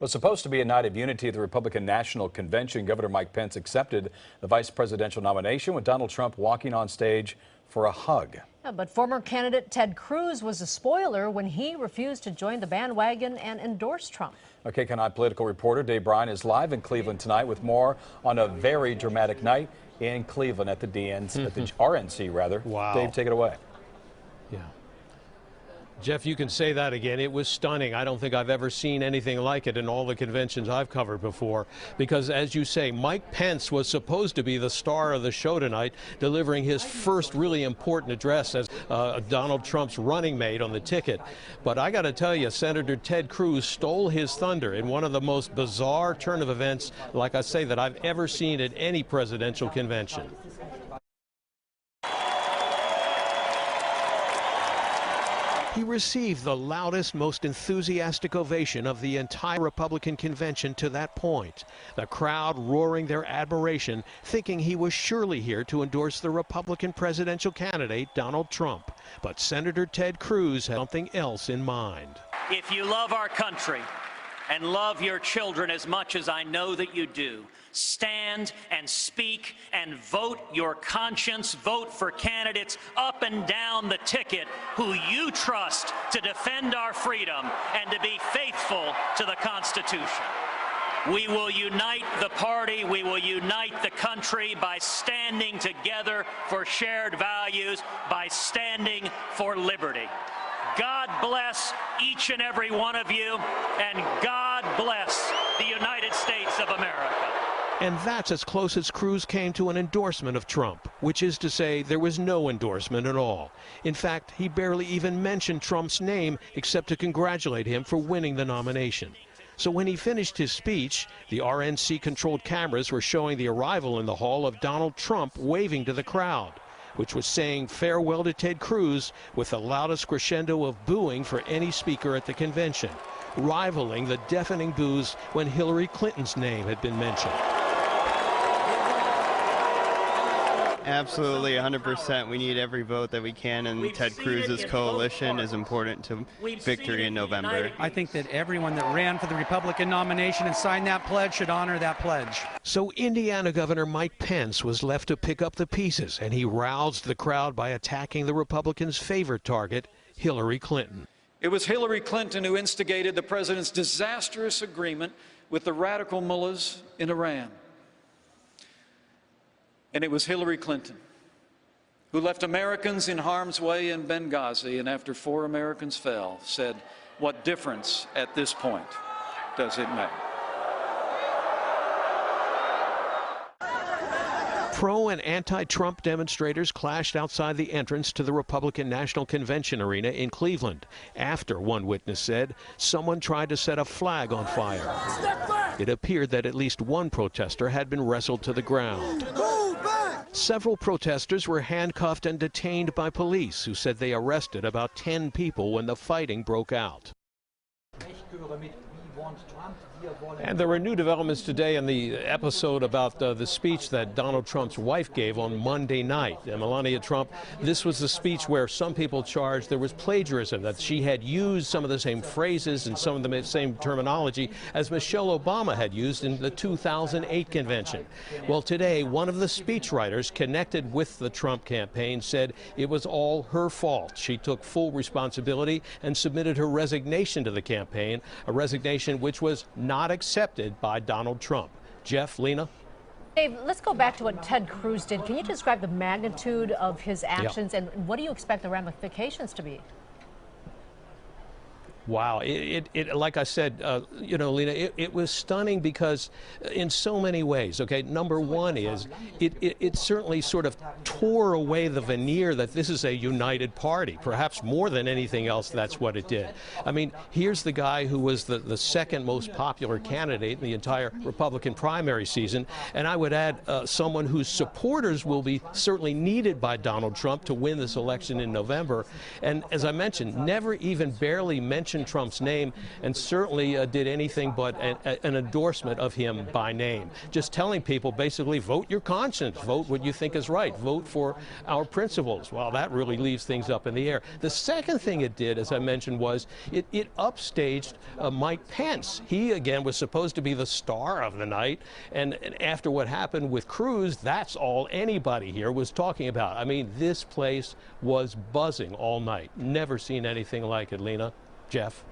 It was supposed to be a night of unity at the Republican National Convention. Governor Mike Pence accepted the vice presidential nomination with Donald Trump walking on stage for a hug. Yeah, but former candidate Ted Cruz was a spoiler when he refused to join the bandwagon and endorse Trump. Our KCAL political reporter Bryan is live in Cleveland tonight with more on a very dramatic night in Cleveland at the RNC rather. Wow. Dave, take it away. Yeah. Jeff, you can say that again. It was stunning. I don't think I've ever seen anything like it in all the conventions I've covered before. Because, as you say, Mike Pence was supposed to be the star of the show tonight, delivering his first really important address as Donald Trump's running mate on the ticket. But I got to tell you, Senator Ted Cruz stole his thunder in one of the most bizarre turn of events, like I say, that I've ever seen at any presidential convention. He received the loudest, most enthusiastic ovation of the entire Republican convention to that point. The crowd roaring their admiration, thinking he was surely here to endorse the Republican presidential candidate, Donald Trump. But Senator Ted Cruz had something else in mind. If you love our country and love your children as much as I know that you do, stand and speak and vote your conscience. Vote for candidates up and down the ticket who you trust to defend our freedom and to be faithful to the Constitution. We will unite the party, we will unite the country by standing together for shared values, by standing for liberty. God bless each and every one of you, and God bless the United States of America. And that's as close as Cruz came to an endorsement of Trump, which is to say there was no endorsement at all. In fact, he barely even mentioned Trump's name except to congratulate him for winning the nomination. So when he finished his speech, the RNC-controlled cameras were showing the arrival in the hall of Donald Trump waving to the crowd, which was saying farewell to Ted Cruz with the loudest crescendo of booing for any speaker at the convention, rivaling the deafening boos when Hillary Clinton's name had been mentioned. Absolutely, 100%. We need every vote that we can, and Ted Cruz's coalition is important to victory in November. I think that everyone that ran for the Republican nomination and signed that pledge should honor that pledge. So Indiana Governor Mike Pence was left to pick up the pieces, and he roused the crowd by attacking the Republicans' favorite target, Hillary Clinton. It was Hillary Clinton who instigated the president's disastrous agreement with the radical mullahs in Iran. And it was Hillary Clinton who left Americans in harm's way in Benghazi, and after 4 Americans fell, said, "What difference at this point does it make?" Pro and anti-Trump demonstrators clashed outside the entrance to the Republican National Convention arena in Cleveland after, one witness said, someone tried to set a flag on fire. It appeared that at least one protester had been wrestled to the ground. Several protesters were handcuffed and detained by police, who said they arrested about 10 people when the fighting broke out. And there were new developments today in the episode about the speech that Donald Trump's wife gave on Monday night. Melania Trump, this was the speech where some people charged there was plagiarism, that she had used some of the same phrases and some of the same terminology as Michelle Obama had used in the 2008 convention. Well, today, one of the speechwriters connected with the Trump campaign said it was all her fault. She took full responsibility and submitted her resignation to the campaign, a resignation which was not accepted by Donald Trump. Jeff, Lena? Dave, let's go back to what Ted Cruz did. Can you describe the magnitude of his actions, and what do you expect the ramifications to be? Wow. Like I said, you know, Lena, it was stunning because in so many ways, okay, number one is it certainly sort of tore away the veneer that this is a united party. Perhaps more than anything else, that's what it did. I mean, here's the guy who was the second most popular candidate in the entire Republican primary season, and I would add someone whose supporters will be certainly needed by Donald Trump to win this election in November. And as I mentioned, never even barely mentioned mention Trump's name and certainly did anything but an endorsement of him by name. Just telling people basically vote your conscience, vote what you think is right, vote for our principles. Well, that really leaves things up in the air. The second thing it did, as I mentioned, was it upstaged Mike Pence. He, again, was supposed to be the star of the night, and after what happened with Cruz, that's all anybody here was talking about. I mean, this place was buzzing all night. Never seen anything like it, Lena. Jeff.